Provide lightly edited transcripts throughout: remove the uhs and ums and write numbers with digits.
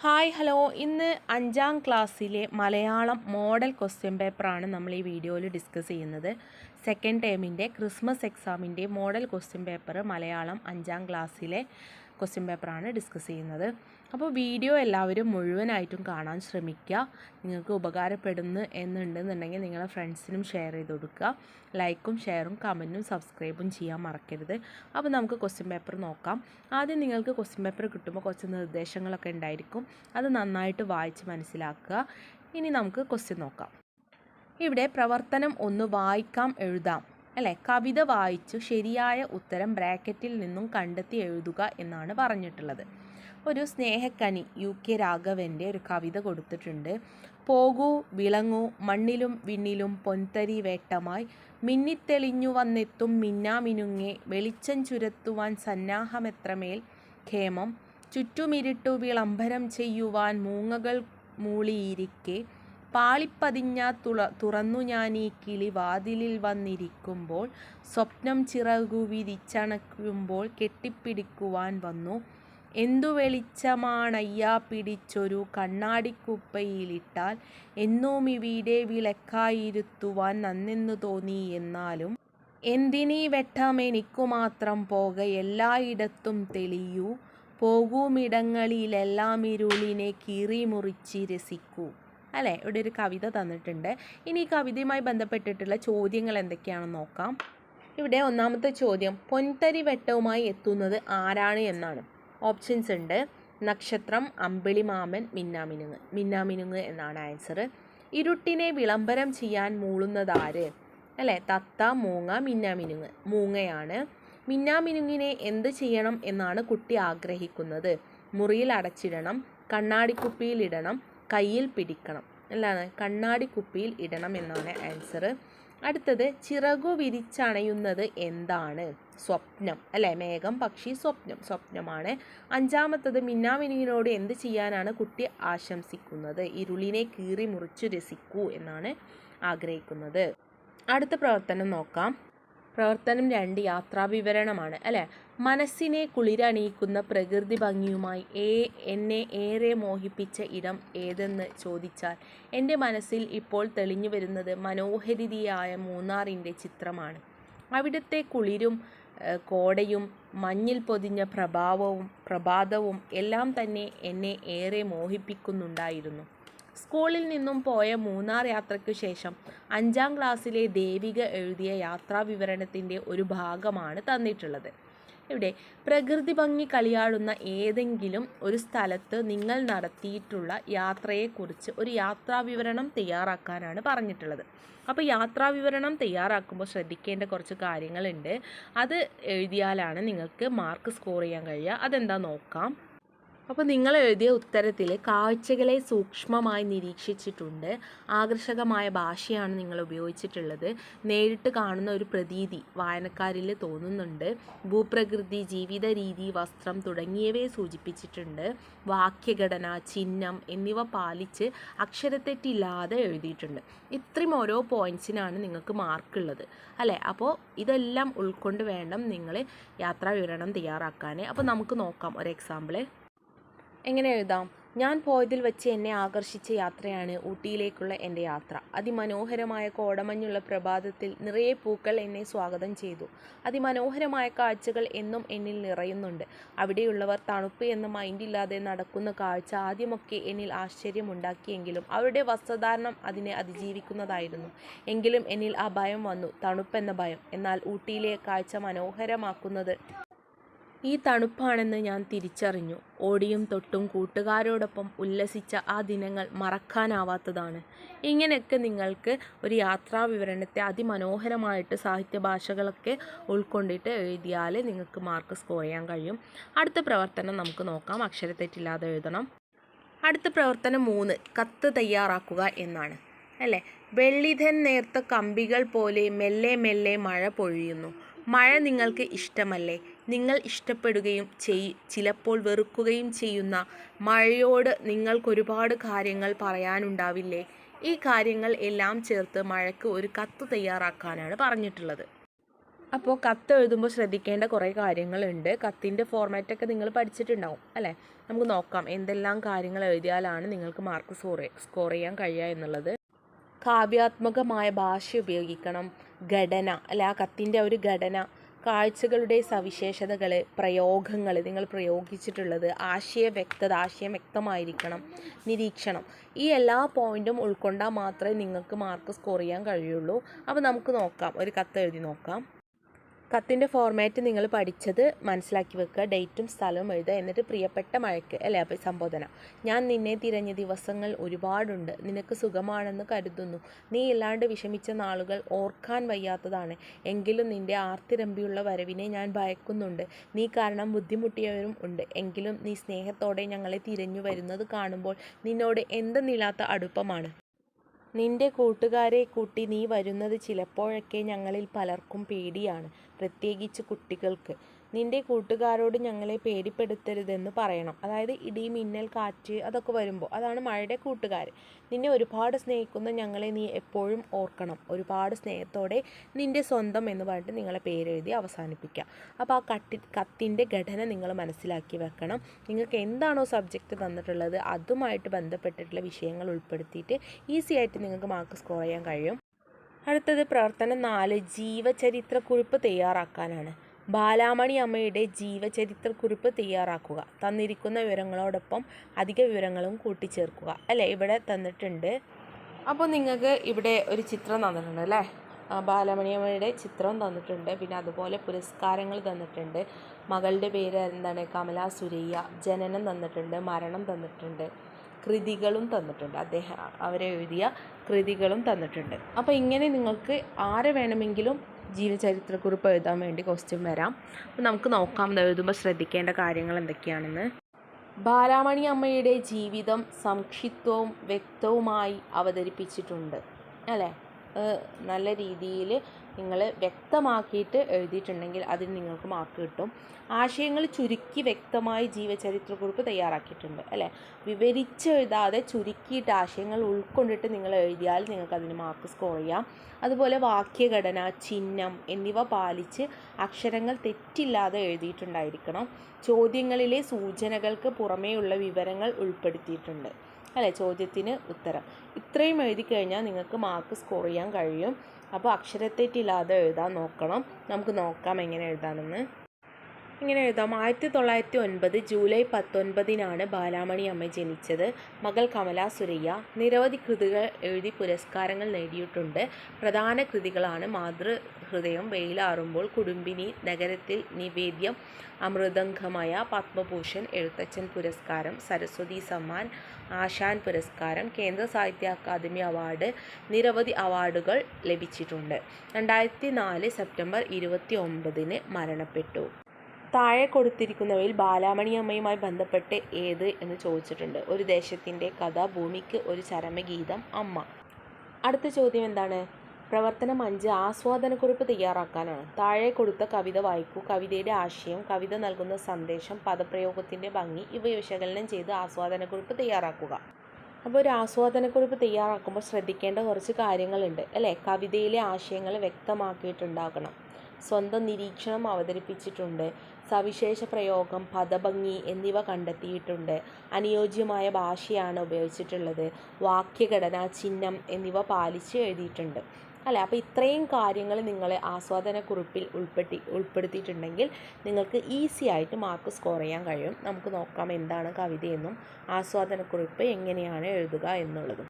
Hi hello ഇന്ന് 5ാം ക്ലാസ്സിലെ Malayalam model question പേപ്പറാണ് നമ്മൾ ഈ വീഡിയോയിൽ ഡിസ്കസ് ചെയ്യുന്നത്. സെക്കൻഡ് ടേമിൻ്റെ ക്രിസ്മസ് എക്സാമിൻ്റെ മോഡൽ ക്വസ്റ്റ്യൻ പേപ്പർ മലയാളം 5ാം ക്ലാസ്സിലെ ക്വസ്റ്റ്യൻ പേപ്പറാണ് ഡിസ്കസ് ചെയ്യുന്നത്. അപ്പോൾ വീഡിയോ എല്ലാവരും മുഴുവനായിട്ടും കാണാൻ ശ്രമിക്കുക. നിങ്ങൾക്ക് ഉപകാരപ്പെടുന്നു എന്നുണ്ടെന്നുണ്ടെങ്കിൽ നിങ്ങളുടെ ഫ്രണ്ട്സിനും ഷെയർ ചെയ്ത് കൊടുക്കുക. ലൈക്കും ഷെയറും കമൻറ്റും സബ്സ്ക്രൈബും ചെയ്യാൻ മറക്കരുത്. അപ്പോൾ നമുക്ക് ക്വസ്റ്റ്യൻ പേപ്പർ നോക്കാം. ആദ്യം നിങ്ങൾക്ക് ക്വസ്റ്റ്യൻ പേപ്പർ കിട്ടുമ്പോൾ കുറച്ച് നിർദ്ദേശങ്ങളൊക്കെ ഉണ്ടായിരിക്കും. അത് നന്നായിട്ട് വായിച്ച് മനസ്സിലാക്കുക. ഇനി നമുക്ക് ക്വസ്റ്റ്യൻ നോക്കാം. ഇവിടെ പ്രവർത്തനം 1 വായിക്കാം എഴുതാം അല്ലേ, കവിത വായിച്ചു ശരിയായ ഉത്തരം ബ്രാക്കറ്റിൽ നിന്നും കണ്ടെത്തി എഴുതുക എന്നാണ് പറഞ്ഞിട്ടുള്ളത്. ഒരു സ്നേഹക്കനി UK രാഘവൻ്റെ ഒരു കവിത കൊടുത്തിട്ടുണ്ട്. പോകൂ വിളങ്ങൂ മണ്ണിലും വിണ്ണിലും പൊൻതരി വേട്ടമായി മിന്നിത്തെളിഞ്ഞു വന്നെത്തും മിന്നാമിനുങ്ങെ വെളിച്ചം ചുരത്തുവാൻ സന്നാഹമെത്രമേൽ ഖേമം ചുറ്റുമിരിട്ടു വിളംബരം ചെയ്യുവാൻ മൂങ്ങകൾ മൂളിയിരിക്കെ പാളിപ്പതിഞ്ഞ തുറന്നു ഞാനീ കിളി വാതിലിൽ വന്നിരിക്കുമ്പോൾ സ്വപ്നം ചിറകു വിരിച്ചണക്കുമ്പോൾ കെട്ടിപ്പിടിക്കുവാൻ വന്നു എന്തു വെളിച്ചമാണയ്യാ പിടിച്ചൊരു കണ്ണാടിക്കുപ്പയിലിട്ടാൽ എന്നും ഇവിടെ വിളക്കായിരുത്തുവാൻ നന്നെന്നു തോന്നി എന്നാലും എന്തിനീ വെട്ടം എനിക്കു മാത്രം പോക എല്ലായിടത്തും തെളിയൂ പോകുമിടങ്ങളിലെല്ലാം ഇരുളിനെ കീറി മുറിച്ച് രസിക്കൂ അല്ലേ. ഇവിടെ ഒരു കവിത തന്നിട്ടുണ്ട്. ഇനി ഈ കവിതയുമായി ബന്ധപ്പെട്ടിട്ടുള്ള ചോദ്യങ്ങൾ എന്തൊക്കെയാണെന്ന് നോക്കാം. ഇവിടെ ഒന്നാമത്തെ ചോദ്യം പൊൻതരി വെട്ടവുമായി എത്തുന്നത് ആരാണ് എന്നാണ്. ഓപ്ഷൻസ് ഉണ്ട്. നക്ഷത്രം, അമ്പിളിമാമൻ, മിന്നാമിനുങ്ങ്. മിന്നാമിനുങ്ങ് എന്നാണ് ആൻസർ. ഇരുട്ടിനെ വിളംബരം ചെയ്യാൻ മൂളുന്നതാര് അല്ലേ. തത്ത, മൂങ്ങ, മിന്നാമിനുങ്ങ്. മൂങ്ങയാണ്. മിന്നാമിനുങ്ങിനെ എന്ത് ചെയ്യണം എന്നാണ് കുട്ടി ആഗ്രഹിക്കുന്നത്. മുറിയിൽ അടച്ചിടണം, കണ്ണാടിക്കുപ്പിയിൽ ഇടണം, കയ്യിൽ പിടിക്കണം. അല്ലാണ് കണ്ണാടിക്കുപ്പിയിൽ ഇടണം എന്നാണ് ആൻസർ. അടുത്തത് ചിറകു വിരിച്ചണയുന്നത് എന്താണ്. സ്വപ്നം അല്ലേ. മേഘം, പക്ഷി, സ്വപ്നം. സ്വപ്നമാണ്. അഞ്ചാമത്തത് മിന്നാമിനുങ്ങിനോട് എന്ത് ചെയ്യാനാണ് കുട്ടി ആശംസിക്കുന്നത്. ഇരുളിനെ കീറി മുറിച്ചു രസിക്കൂ എന്നാണ് ആഗ്രഹിക്കുന്നത്. അടുത്ത പ്രവർത്തനം നോക്കാം. പ്രവർത്തനം 2 യാത്രാവിവരണമാണ് അല്ലേ. മനസ്സിനെ കുളിരണിയിക്കുന്ന പ്രകൃതി ഭംഗിയുമായി എന്നെ ഏറെ മോഹിപ്പിച്ച ഇടം ഏതെന്ന് ചോദിച്ചാൽ എൻ്റെ മനസ്സിൽ ഇപ്പോൾ തെളിഞ്ഞു വരുന്നത് മനോഹരിയായ മൂന്നാറിൻ്റെ ചിത്രമാണ്. അവിടുത്തെ കുളിരും കോടയും മഞ്ഞിൽ പൊതിഞ്ഞ പ്രഭാതവും എല്ലാം തന്നെ എന്നെ ഏറെ മോഹിപ്പിക്കുന്നുണ്ടായിരുന്നു. സ്കൂളിൽ നിന്നും പോയ മൂന്നാർ യാത്രയ്ക്കു ശേഷം 5ാം ക്ലാസ്സിലെ ദേവിക എഴുതിയ യാത്രാവിവരണത്തിൻ്റെ ഒരു ഭാഗമാണ് തന്നിട്ടുള്ളത്. ഇവിടെ പ്രകൃതി ഭംഗി കളിയാടുന്ന ഏതെങ്കിലും ഒരു സ്ഥലത്ത് നിങ്ങൾ നടത്തിയിട്ടുള്ള യാത്രയെക്കുറിച്ച് ഒരു യാത്രാവിവരണം തയ്യാറാക്കാനാണ് പറഞ്ഞിട്ടുള്ളത്. അപ്പോൾ യാത്രാവിവരണം തയ്യാറാക്കുമ്പോൾ ശ്രദ്ധിക്കേണ്ട കുറച്ച് കാര്യങ്ങളുണ്ട്. അത് എഴുതിയാലാണ് നിങ്ങൾക്ക് മാർക്ക് സ്കോർ ചെയ്യാൻ കഴിയുക. അതെന്താ നോക്കാം. അപ്പോൾ നിങ്ങൾ എഴുതിയ ഉത്തരത്തിൽ കാഴ്ചകളെ സൂക്ഷ്മമായി നിരീക്ഷിച്ചിട്ടുണ്ട്. ആകർഷകമായ ഭാഷയാണ് നിങ്ങൾ ഉപയോഗിച്ചിട്ടുള്ളത്. നേരിട്ട് കാണുന്ന ഒരു പ്രതീതി വായനക്കാരിൽ തോന്നുന്നുണ്ട്. ഭൂപ്രകൃതി, ജീവിത രീതി, വസ്ത്രം തുടങ്ങിയവയെ സൂചിപ്പിച്ചിട്ടുണ്ട്. വാക്യഘടന, ചിഹ്നം എന്നിവ പാലിച്ച് അക്ഷരത്തെറ്റില്ലാതെ എഴുതിയിട്ടുണ്ട്. ഇത്രയും ഓരോ പോയിൻറ്റ്സിനാണ് നിങ്ങൾക്ക് മാർക്കുള്ളത് അല്ലേ. അപ്പോൾ ഇതെല്ലാം ഉൾക്കൊണ്ട് വേണം നിങ്ങൾ യാത്രാവിവരണം തയ്യാറാക്കാൻ. അപ്പോൾ നമുക്ക് നോക്കാം ഒരു എക്സാമ്പിൾ. എങ്ങനെ എഴുതാം. ഞാൻ പോയതിൽ വെച്ച് എന്നെ ആകർഷിച്ച യാത്രയാണ് ഊട്ടിയിലേക്കുള്ള എൻ്റെ യാത്ര. അതിമനോഹരമായ കോടമഞ്ഞുള്ള പ്രഭാതത്തിൽ നിറയെ പൂക്കൾ എന്നെ സ്വാഗതം ചെയ്തു. അതിമനോഹരമായ കാഴ്ചകൾ എന്നും എന്നിൽ നിറയുന്നുണ്ട്. അവിടെയുള്ളവർ തണുപ്പ് എന്ന മൈൻഡില്ലാതെ നടക്കുന്ന കാഴ്ച ആദ്യമൊക്കെ എന്നിൽ ആശ്ചര്യമുണ്ടാക്കിയെങ്കിലും അവരുടെ വസ്ത്രധാരണം അതിനെ അതിജീവിക്കുന്നതായിരുന്നു. എങ്കിലും എന്നിൽ ആ ഭയം വന്നു, തണുപ്പെന്ന ഭയം. എന്നാൽ ഊട്ടിയിലെ കാഴ്ച മനോഹരമാക്കുന്നത് ഈ തണുപ്പാണെന്ന് ഞാൻ തിരിച്ചറിഞ്ഞു. ഓടിയും തൊട്ടും കൂട്ടുകാരോടൊപ്പം ഉല്ലസിച്ച ആ ദിനങ്ങൾ മറക്കാനാവാത്തതാണ്. ഇങ്ങനെയൊക്കെ നിങ്ങൾക്ക് ഒരു യാത്രാവിവരണത്തെ അതിമനോഹരമായിട്ട് സാഹിത്യഭാഷകളൊക്കെ ഉൾക്കൊണ്ടിട്ട് എഴുതിയാൽ നിങ്ങൾക്ക് മാർക്ക് സ്കോർ ചെയ്യാൻ കഴിയും. അടുത്ത പ്രവർത്തനം നമുക്ക് നോക്കാം. അക്ഷരത്തെറ്റില്ലാതെ എഴുതണം. അടുത്ത പ്രവർത്തനം 3 കത്ത് തയ്യാറാക്കുക എന്നാണ് അല്ലേ. വെള്ളിധൻ നേർത്ത കമ്പികൾ പോലെ മെല്ലെ മെല്ലെ മഴ പൊഴിയുന്നു. മഴ നിങ്ങൾക്ക് ഇഷ്ടമല്ലേ. നിങ്ങൾ ഇഷ്ടപ്പെടുകയും ചിലപ്പോൾ വെറുക്കുകയും ചെയ്യുന്ന മഴയോട് നിങ്ങൾക്കൊരുപാട് കാര്യങ്ങൾ പറയാനുണ്ടാവില്ലേ. ഈ കാര്യങ്ങൾ എല്ലാം ചേർത്ത് മഴയ്ക്ക് ഒരു കത്ത് തയ്യാറാക്കാനാണ് പറഞ്ഞിട്ടുള്ളത്. അപ്പോൾ കത്ത് എഴുതുമ്പോൾ ശ്രദ്ധിക്കേണ്ട കുറേ കാര്യങ്ങളുണ്ട്. കത്തിൻ്റെ ഫോർമാറ്റൊക്കെ നിങ്ങൾ പഠിച്ചിട്ടുണ്ടാവും അല്ലേ? നമുക്ക് നോക്കാം എന്തെല്ലാം കാര്യങ്ങൾ എഴുതിയാലാണ് നിങ്ങൾക്ക് മാർക്ക് സ്കോർ ചെയ്യാൻ കഴിയുക എന്നുള്ളത്. കാവ്യാത്മകമായ ഭാഷ ഉപയോഗിക്കണം. ഘടന അല്ലെ, ആ കത്തിൻ്റെ ഒരു ഘടന, കാഴ്ചകളുടെ സവിശേഷതകൾ, പ്രയോഗങ്ങൾ നിങ്ങൾ പ്രയോഗിച്ചിട്ടുള്ളത്, ആശയം വ്യക്തമായിരിക്കണം, നിരീക്ഷണം. ഈ എല്ലാ പോയിൻറ്റും ഉൾക്കൊണ്ടാൽ മാത്രമേ നിങ്ങൾക്ക് മാർക്ക് സ്കോർ ചെയ്യാൻ കഴിയുള്ളൂ. അപ്പോൾ നമുക്ക് നോക്കാം, ഒരു കത്ത് എഴുതി നോക്കാം. കത്തിൻ്റെ ഫോർമാറ്റ് നിങ്ങൾ പഠിച്ചത് മനസ്സിലാക്കി വെക്കുക. ഡേറ്റും സ്ഥലവും എഴുതുക. എന്നിട്ട് പ്രിയപ്പെട്ട മഴയ്ക്ക് അല്ലേ അഭിസംബോധന. ഞാൻ നിന്നെ തിരഞ്ഞ ദിവസങ്ങൾ ഒരുപാടുണ്ട്. നിനക്ക് സുഖമാണെന്ന് കരുതുന്നു. നീ ഇല്ലാണ്ട് വിഷമിച്ച നാളുകൾ ഓർക്കാൻ വയ്യാത്തതാണ്. എങ്കിലും നിന്റെ ആർത്തിരമ്പിയുള്ള വരവിനെ ഞാൻ ഭയക്കുന്നുണ്ട്. നീ കാരണം ബുദ്ധിമുട്ടിയവരും ഉണ്ട്. എങ്കിലും നീ സ്നേഹത്തോടെ ഞങ്ങളെ തിരഞ്ഞു വരുന്നത് കാണുമ്പോൾ നിന്നോട് എന്തെന്നില്ലാത്ത അടുപ്പമാണ്. നിന്റെ കൂട്ടുകാരെ കൂട്ടി നീ വരുന്നത് ചിലപ്പോഴൊക്കെ ഞങ്ങളിൽ പലർക്കും പേടിയാണ്, പ്രത്യേകിച്ച് കുട്ടികൾക്ക്. നിന്റെ കൂട്ടുകാരോട് ഞങ്ങളെ പേടിപ്പെടുത്തരുതെന്ന് പറയണം. അതായത് ഇടി, മിന്നൽ, കാറ്റ് അതൊക്കെ വരുമ്പോൾ അതാണ് മഴയുടെ കൂട്ടുകാർ. നിന്നെ ഒരുപാട് സ്നേഹിക്കുന്ന ഞങ്ങളെ നീ എപ്പോഴും ഓർക്കണം. ഒരുപാട് സ്നേഹത്തോടെ നിന്റെ സ്വന്തം എന്ന് പറഞ്ഞിട്ട് നിങ്ങളെ പേരെഴുതി അവസാനിപ്പിക്കുക. അപ്പോൾ ആ കത്തിൻ്റെ ഘടന നിങ്ങൾ മനസ്സിലാക്കി വെക്കണം. നിങ്ങൾക്ക് എന്താണോ സബ്ജക്റ്റ് തന്നിട്ടുള്ളത് അതുമായിട്ട് ബന്ധപ്പെട്ടിട്ടുള്ള വിഷയങ്ങൾ ഉൾപ്പെടുത്തിയിട്ട് ഈസി ആയിട്ട് നിങ്ങൾക്ക് മാർക്ക് സ്കോർ ചെയ്യാൻ കഴിയും. അടുത്തത് പ്രവർത്തനം 4, ജീവചരിത്രക്കുറിപ്പ് തയ്യാറാക്കാനാണ്. ബാലാമണി അമ്മയുടെ ജീവചരിത്രക്കുറിപ്പ് തയ്യാറാക്കുക. തന്നിരിക്കുന്ന വിവരങ്ങളോടൊപ്പം അധിക വിവരങ്ങളും കൂട്ടിച്ചേർക്കുക അല്ലേ, ഇവിടെ തന്നിട്ടുണ്ട്. അപ്പോൾ നിങ്ങൾക്ക് ഇവിടെ ഒരു ചിത്രം തന്നിട്ടുണ്ട് അല്ലേ, ബാലാമണി അമ്മയുടെ ചിത്രം തന്നിട്ടുണ്ട്. പിന്നെ അതുപോലെ പുരസ്കാരങ്ങൾ തന്നിട്ടുണ്ട്. മകളുടെ പേര് എന്താണ്, കമല സുരയ്യ. ജനനം തന്നിട്ടുണ്ട്, മരണം തന്നിട്ടുണ്ട്, കൃതികളും തന്നിട്ടുണ്ട്, അവരെ എഴുതിയ കൃതികളും തന്നിട്ടുണ്ട്. അപ്പോൾ ഇങ്ങനെ നിങ്ങൾക്ക് ആരെ വേണമെങ്കിലും ജീവചരിത്രക്കുറിപ്പ് എഴുതാൻ വേണ്ടി ക്വസ്റ്റ്യൻ വരാം. അപ്പോൾ നമുക്ക് നോക്കാം എഴുതുമ്പോൾ ശ്രദ്ധിക്കേണ്ട കാര്യങ്ങൾ എന്തൊക്കെയാണെന്ന്. ബാലാമണി അമ്മയുടെ ജീവിതം സംക്ഷിപ്തവും വ്യക്തവുമായി അവതരിപ്പിച്ചിട്ടുണ്ട് അല്ലേ. നല്ല രീതിയിൽ നിങ്ങൾ വ്യക്തമാക്കിയിട്ട് എഴുതിയിട്ടുണ്ടെങ്കിൽ അതിന് നിങ്ങൾക്ക് മാർക്ക് കിട്ടും. ആശയങ്ങൾ ചുരുക്കി വ്യക്തമായി ജീവചരിത്രക്കുറിപ്പ് തയ്യാറാക്കിയിട്ടുണ്ട് അല്ലേ. വിവരിച്ചെഴുതാതെ ചുരുക്കിയിട്ട് ആശയങ്ങൾ ഉൾക്കൊണ്ടിട്ട് നിങ്ങൾ എഴുതിയാൽ നിങ്ങൾക്ക് അതിന് മാർക്ക് സ്കോർ ചെയ്യാം. അതുപോലെ വാക്യഘടന, ചിഹ്നം എന്നിവ പാലിച്ച് അക്ഷരങ്ങൾ തെറ്റില്ലാതെ എഴുതിയിട്ടുണ്ടായിരിക്കണം. ചോദ്യങ്ങളിലെ സൂചനകൾക്ക് പുറമേയുള്ള വിവരങ്ങൾ ഉൾപ്പെടുത്തിയിട്ടുണ്ട് അല്ലേ, ചോദ്യത്തിന് ഉത്തരം. ഇത്രയും എഴുതി കഴിഞ്ഞാൽ നിങ്ങൾക്ക് മാർക്ക് സ്കോർ ചെയ്യാൻ കഴിയും. അപ്പോൾ അക്ഷരത്തെറ്റില്ലാതെ എഴുതാൻ നോക്കണം. നമുക്ക് നോക്കാം എങ്ങനെ എഴുതാമെന്ന്. ഇങ്ങനെ എഴുതാം. 1909 ജൂലൈ 19 ബാലാമണി അമ്മ ജനിച്ചത്. മകൾ കമല സുരയ്യ. നിരവധി കൃതികൾ എഴുതി പുരസ്കാരങ്ങൾ നേടിയിട്ടുണ്ട്. പ്രധാന കൃതികളാണ് മാതൃഹൃദയം, വെയിലാറുമ്പോൾ, കുടുംബിനി, നഗരത്തിൽ, നിവേദ്യം, അമൃതംഗമയ, പത്മഭൂഷൺ, എഴുത്തച്ഛൻ പുരസ്കാരം, സരസ്വതി സമ്മാൻ, ആശാൻ പുരസ്കാരം, കേന്ദ്ര സാഹിത്യ അക്കാദമി അവാർഡ്. നിരവധി അവാർഡുകൾ ലഭിച്ചിട്ടുണ്ട്. 2004 സെപ്റ്റംബർ 29 മരണപ്പെട്ടു. താഴെ കൊടുത്തിരിക്കുന്നവയിൽ ബാലാമണി അമ്മയുമായി ബന്ധപ്പെട്ട് ഏത് എന്ന് ചോദിച്ചിട്ടുണ്ട്. ഒരു ദേശത്തിൻ്റെ കഥ, ഭൂമിക്ക് ഒരു ചരമഗീതം, അമ്മ. അടുത്ത ചോദ്യം എന്താണ്? പ്രവർത്തനം 5, ആസ്വാദനക്കുറിപ്പ് തയ്യാറാക്കാനാണ്. താഴെ കൊടുത്ത കവിത വായിക്കൂ. കവിതയുടെ ആശയം, കവിത നൽകുന്ന സന്ദേശം, പദപ്രയോഗത്തിൻ്റെ ഭംഗി ഇവ വിശകലനം ചെയ്ത് ആസ്വാദനക്കുറിപ്പ് തയ്യാറാക്കുക. അപ്പോൾ ഒരു ആസ്വാദനക്കുറിപ്പ് തയ്യാറാക്കുമ്പോൾ ശ്രദ്ധിക്കേണ്ട കുറച്ച് കാര്യങ്ങളുണ്ട് അല്ലേ. കവിതയിലെ ആശയങ്ങൾ വ്യക്തമാക്കിയിട്ടുണ്ടാകണം. സ്വന്തം നിരീക്ഷണം അവതരിപ്പിച്ചിട്ടുണ്ട്. സവിശേഷ പ്രയോഗം, പദഭംഗി എന്നിവ കണ്ടെത്തിയിട്ടുണ്ട്. അനുയോജ്യമായ ഭാഷയാണ് ഉപയോഗിച്ചിട്ടുള്ളത്. വാക്യഘടന, ചിഹ്നം എന്നിവ പാലിച്ച് എഴുതിയിട്ടുണ്ട് അല്ലേ. അപ്പോൾ ഇത്രയും കാര്യങ്ങൾ നിങ്ങൾ ആസ്വാദനക്കുറിപ്പിൽ ഉൾപ്പെടുത്തിയിട്ടുണ്ടെങ്കിൽ നിങ്ങൾക്ക് ഈസി ആയിട്ട് മാർക്ക് സ്കോർ ചെയ്യാൻ കഴിയും. നമുക്ക് നോക്കാം എന്താണ് കവിതയെന്നും ആസ്വാദനക്കുറിപ്പ് എങ്ങനെയാണ് എഴുതുക എന്നുള്ളതും.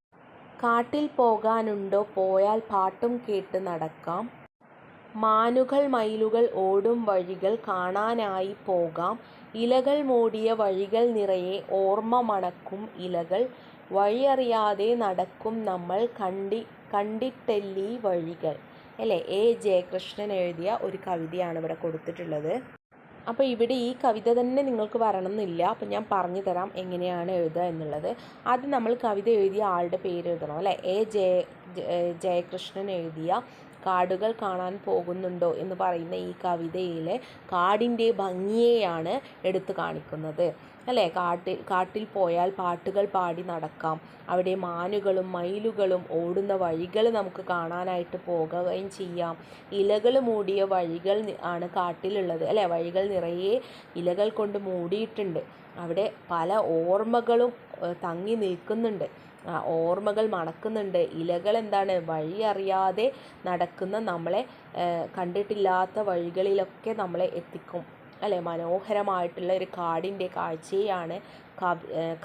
കാട്ടിൽ പോകാനുണ്ടോ, പോയാൽ പാട്ടും കേട്ട് നടക്കാം. മാനുകൾ മയിലുകൾ ഓടും വഴികൾ കാണാനായി പോകാം. ഇലകൾ മൂടിയ വഴികൾ നിറയെ ഓർമ്മ മണക്കും ഇലകൾ. വഴിയറിയാതെ നടക്കും നമ്മൾ കണ്ടിട്ടല്ലീ വഴികൾ അല്ലേ. എ ജയകൃഷ്ണൻ എഴുതിയ ഒരു കവിതയാണ് ഇവിടെ കൊടുത്തിട്ടുള്ളത്. അപ്പോൾ ഇവിടെ ഈ കവിത തന്നെ നിങ്ങൾക്ക് വരണം എന്നില്ല. അപ്പോൾ ഞാൻ പറഞ്ഞു തരാം എങ്ങനെയാണ് എഴുതുക എന്നുള്ളത്. ആദ്യം നമ്മൾ കവിത എഴുതിയ ആളുടെ പേര് എഴുതണം അല്ലേ. എ ജയകൃഷ്ണൻ എഴുതിയ കാടുകൾ കാണാൻ പോകുന്നുണ്ടോ എന്ന് പറയുന്ന ഈ കവിതയിലെ കാടിൻ്റെ ഭംഗിയെയാണ് എടുത്തു കാണിക്കുന്നത്. അല്ലേ? കാട്ടിൽ പോയാൽ പാട്ടുകൾ പാടി നടക്കാം. അവിടെ മാനുകളും മയിലുകളും ഓടുന്ന വഴികൾ നമുക്ക് കാണാനായിട്ട് പോകുകയും ചെയ്യാം. ഇലകൾ മൂടിയ വഴികൾ ആണ് കാട്ടിലുള്ളത്, അല്ലേ? വഴികൾ നിറയെ ഇലകൾ കൊണ്ട് മൂടിയിട്ടുണ്ട്. അവിടെ പല ഓർമ്മകളും തങ്ങി നിൽക്കുന്നുണ്ട്. ഓർമ്മകൾ മണക്കുന്നുണ്ട്. ഇലകൾ എന്താണ്? വഴി അറിയാതെ നടക്കുന്ന നമ്മളെ കണ്ടിട്ടില്ലാത്ത വഴികളിലൊക്കെ നമ്മളെ എത്തിക്കും, അല്ലേ? മനോഹരമായിട്ടുള്ള ഒരു കാടിൻ്റെ കാഴ്ചയാണ്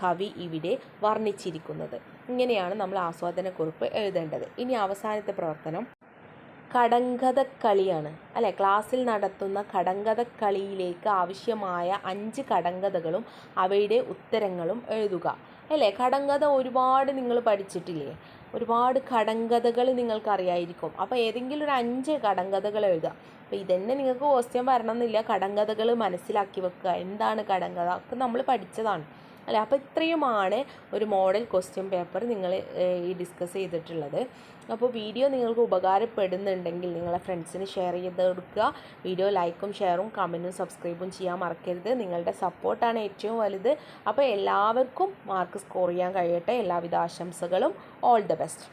കവി ഇവിടെ വർണ്ണിച്ചിരിക്കുന്നത്. ഇങ്ങനെയാണ് നമ്മൾ ആസ്വാദനക്കുറിപ്പ് എഴുതേണ്ടത്. ഇനി അവസാനത്തെ പ്രവർത്തനം കടങ്കഥക്കളിയാണ്, അല്ലേ? ക്ലാസ്സിൽ നടത്തുന്ന കടങ്കഥക്കളിയിലേക്ക് ആവശ്യമായ 5 കടങ്കഥകളും അവയുടെ ഉത്തരങ്ങളും എഴുതുക, അല്ലേ? കടങ്കഥ ഒരുപാട് നിങ്ങൾ പഠിച്ചിട്ടില്ലേ? ഒരുപാട് കടങ്കഥകൾ നിങ്ങൾക്കറിയായിരിക്കും. അപ്പോൾ ഏതെങ്കിലും ഒരു 5 കടങ്കഥകൾ എഴുതുക. അപ്പോൾ ഇതന്നെ നിങ്ങൾക്ക് ക്വസ്റ്റ്യൻ വരണമെന്നില്ല. കടങ്കഥകൾ മനസ്സിലാക്കി വെക്കുക. എന്താണ് കടങ്കഥ? ഒക്കെ നമ്മൾ പഠിച്ചതാണ്, അല്ലേ? അപ്പോൾ ഇത്രയുമാണ് ഒരു മോഡൽ ക്വസ്റ്റ്യൻ പേപ്പർ നിങ്ങൾ ഈ ഡിസ്കസ് ചെയ്തിട്ടുള്ളത്. അപ്പോൾ വീഡിയോ നിങ്ങൾക്ക് ഉപകാരപ്പെടുന്നുണ്ടെങ്കിൽ നിങ്ങളെ ഫ്രണ്ട്സിന് ഷെയർ ചെയ്ത് കൊടുക്കുക. വീഡിയോ ലൈക്കും ഷെയറും കമൻറ്റും സബ്സ്ക്രൈബും ചെയ്യാൻ മറക്കരുത്. നിങ്ങളുടെ സപ്പോർട്ടാണ് ഏറ്റവും വലുത്. അപ്പോൾ എല്ലാവർക്കും മാർക്ക് സ്കോർ ചെയ്യാൻ കഴിയട്ടെ. എല്ലാവിധ ആശംസകളും. All the best.